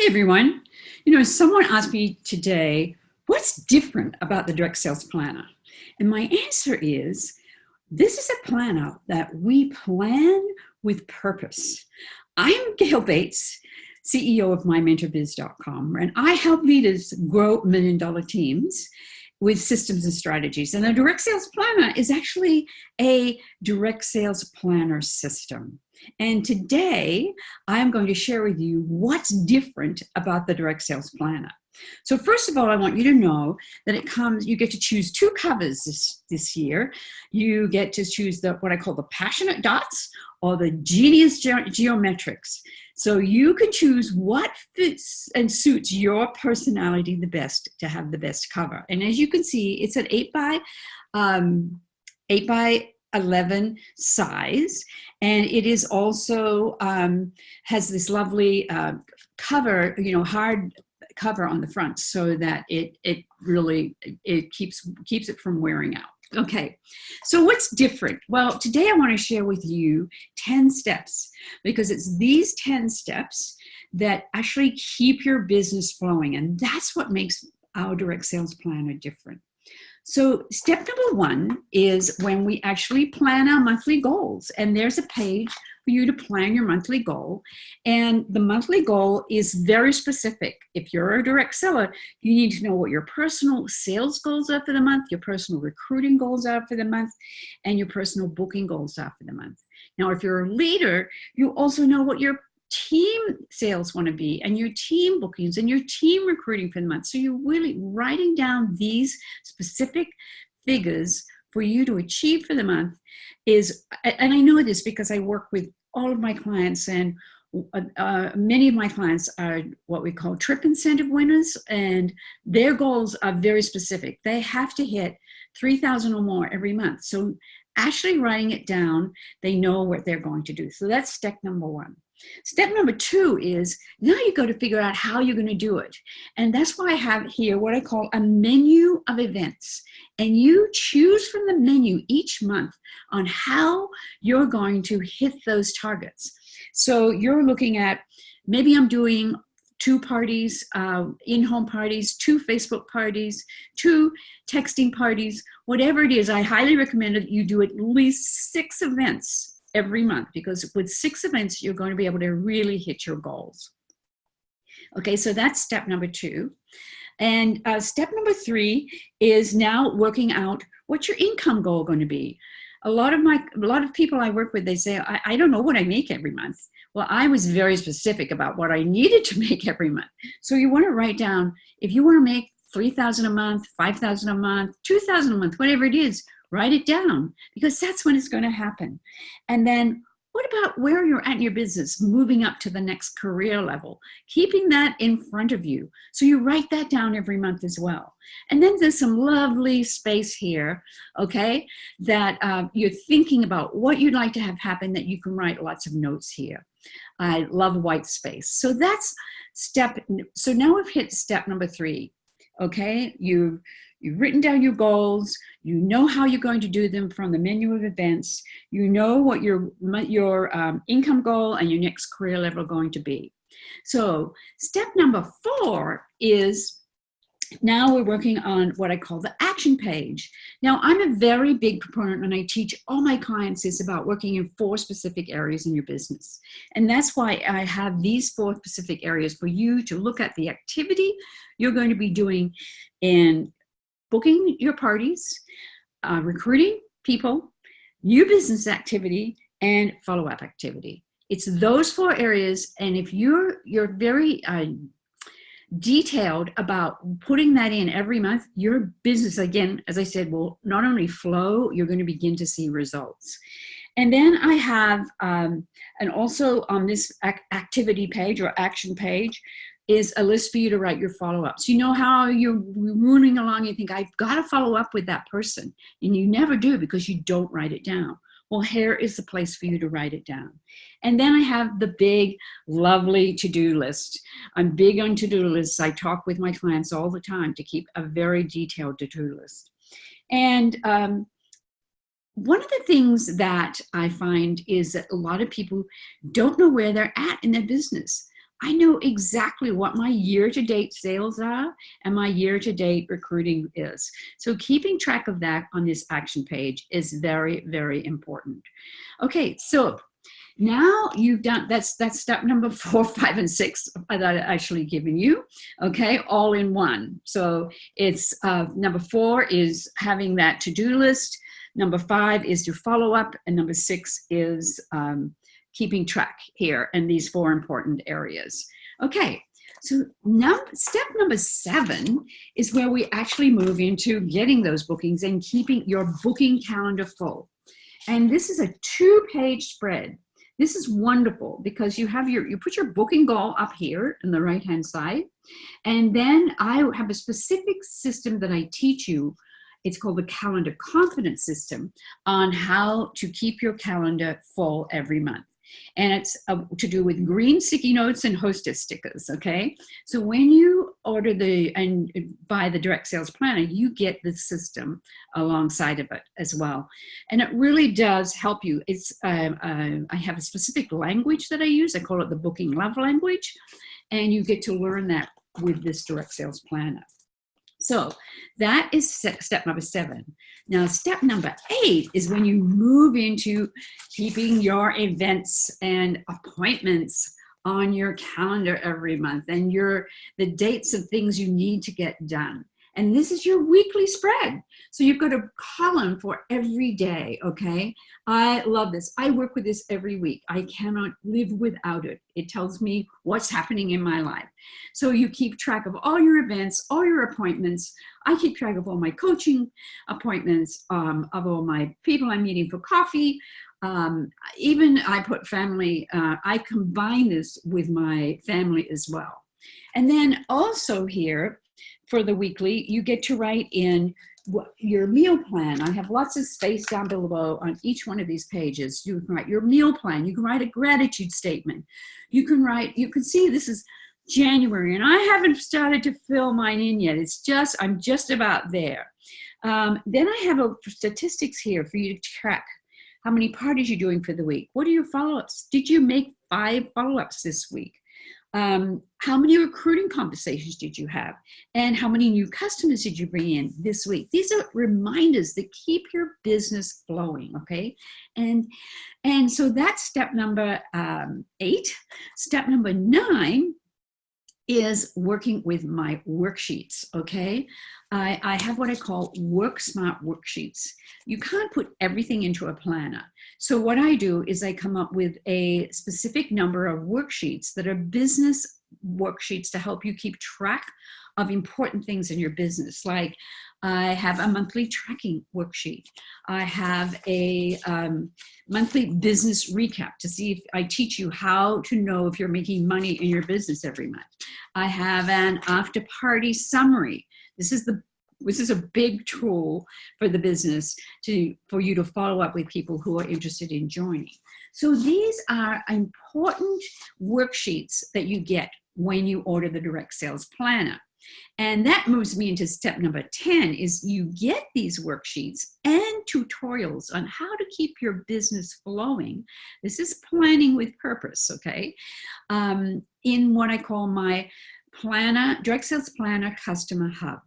Hey everyone. Someone asked me today, what's different about the Direct Sales Planner? And my answer is, this is a planner that we plan with purpose. I'm Gail Bates, CEO of MyMentorBiz.com, and I help leaders grow million-dollar teams with systems and strategies. And the Direct Sales Planner is actually a direct sales planner system. And today, I'm going to share with you what's different about the Direct Sales Planner. So first of all, I want you to know that you get to choose two covers this year. You get to choose what I call the passionate dots or the genius geometrics. So you can choose what fits and suits your personality the best to have the best cover. And as you can see, it's an 8 by 11 size, and it is also has this lovely cover, hard cover on the front, so that it really keeps it from wearing out. Okay, so what's different? Well, today I want to share with you 10 steps, because it's these 10 steps that actually keep your business flowing, and that's what makes our Direct Sales Planner different. So step number one is when we actually plan our monthly goals, and there's a page for you to plan your monthly goal. And the monthly goal is very specific. If you're a direct seller, you need to know what your personal sales goals are for the month, your personal recruiting goals are for the month, and your personal booking goals are for the month. Now, if you're a leader, you also know what your team sales want to be, and your team bookings and your team recruiting for the month. So you're really writing down these specific figures for you to achieve for the month and I know this because I work with all of my clients, and many of my clients are what we call trip incentive winners, and their goals are very specific. They have to hit 3,000 or more every month. So actually writing it down, they know what they're going to do. So that's step number one. Step number two is now you got to figure out how you're going to do it. And that's why I have here what I call a menu of events. And you choose from the menu each month on how you're going to hit those targets. So you're looking at, maybe I'm doing 2 parties, in-home parties, 2 Facebook parties, 2 texting parties, whatever it is. I highly recommend that you do at least 6 events every month, because with 6 events, you're going to be able to really hit your goals. Okay, so that's step number 2. And step number 3 is now working out what's your income goal going to be. A lot of people I work with, they say, I don't know what I make every month. Well, I was very specific about what I needed to make every month. So you want to write down, if you want to make 3,000 a month, 5,000 a month, 2,000 a month, whatever it is, write it down, because that's when it's going to happen. And then what about where you're at in your business, moving up to the next career level, keeping that in front of you. So you write that down every month as well. And then there's some lovely space here, okay, that you're thinking about what you'd like to have happen, that you can write lots of notes here. I love white space. So that's so now we've hit step number 3, okay? You've written down your goals. You know how you're going to do them from the menu of events. You know what your income goal and your next career level are going to be. So step number 4 is, now we're working on what I call the action page. Now, I'm a very big proponent, and I teach all my clients, is about working in 4 specific areas in your business. And that's why I have these 4 specific areas for you to look at the activity you're going to be doing in booking your parties, recruiting people, new business activity, and follow-up activity. It's those 4 areas, and if you're very detailed about putting that in every month, your business, again, as I said, will not only flow, you're going to begin to see results. And then I have, and also on this activity page or action page, is a list for you to write your follow-ups. You know how you're running along, you think, I've got to follow up with that person, and you never do because you don't write it down. Well, here is the place for you to write it down. And then I have the big, lovely to-do list. I'm big on to-do lists. I talk with my clients all the time to keep a very detailed to-do list. And one of the things that I find is that a lot of people don't know where they're at in their business. I know exactly what my year-to-date sales are and my year-to-date recruiting is. So keeping track of that on this action page is very, very important. Okay, so now you've done, that's step number 4, 5, and 6 that I've actually given you, okay, all in one. So it's number 4 is having that to-do list, number 5 is to follow up, and number 6 is keeping track here in these 4 important areas. Okay, so now step number 7 is where we actually move into getting those bookings and keeping your booking calendar full. And this is a 2-page spread. This is wonderful because you have you put your booking goal up here on the right-hand side. And then I have a specific system that I teach you. It's called the Calendar Confidence System on how to keep your calendar full every month. And it's to do with green sticky notes and hostess stickers, okay? So when you order and buy the direct sales planner, you get the system alongside of it as well. And it really does help you. It's I have a specific language that I use. I call it the booking love language. And you get to learn that with this direct sales planner. So that is step number 7. Now, step number 8 is when you move into keeping your events and appointments on your calendar every month and the dates of things you need to get done. And this is your weekly spread. So you've got a column for every day, okay? I love this. I work with this every week. I cannot live without it. It tells me what's happening in my life. So you keep track of all your events, all your appointments. I keep track of all my coaching appointments, of all my people I'm meeting for coffee. Even I put family, I combine this with my family as well. And then also here, for the weekly, you get to write in your meal plan. I have lots of space down below on each one of these pages. You can write your meal plan. You can write a gratitude statement. You can see this is January, and I haven't started to fill mine in yet. I'm just about there. Then I have statistics here for you to track how many parties you're doing for the week. What are your follow-ups? Did you make 5 follow-ups this week? How many recruiting conversations did you have? And how many new customers did you bring in this week? These are reminders that keep your business flowing, okay? And so that's step number 8. Step number 9 is working with my worksheets, okay? I have what I call Work Smart worksheets. You can't put everything into a planner. So what I do is I come up with a specific number of worksheets that are business worksheets to help you keep track of important things in your business. Like I have a monthly tracking worksheet. I have a monthly business recap to see if I teach you how to know if you're making money in your business every month. I have an after party summary. This is a big tool for the business for you to follow up with people who are interested in joining. So these are important worksheets that you get when you order the direct sales planner. And that moves me into step number 10 is you get these worksheets and tutorials on how to keep your business flowing. This is planning with purpose, okay? In what I call my direct sales planner customer hub.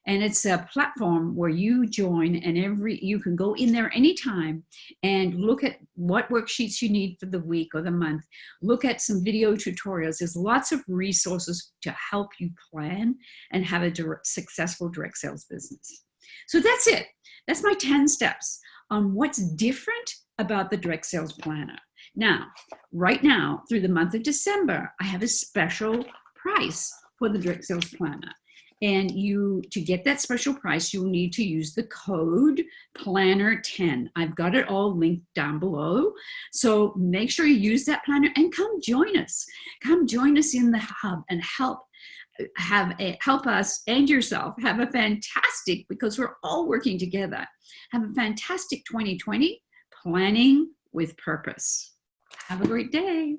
And it's a platform where you join and you can go in there anytime and look at what worksheets you need for the week or the month. Look at some video tutorials. There's lots of resources to help you plan and have a successful direct sales business. So that's it. That's my 10 steps on what's different about the direct sales planner. Now, right now, through the month of December, I have a special price for the direct sales planner. And to get that special price, you'll need to use the code planner10. I've got it all linked down below. So make sure you use that planner and come join us. Come join us in the hub and help us and yourself have a fantastic, because we're all working together, have a fantastic 2020 planning with purpose. Have a great day.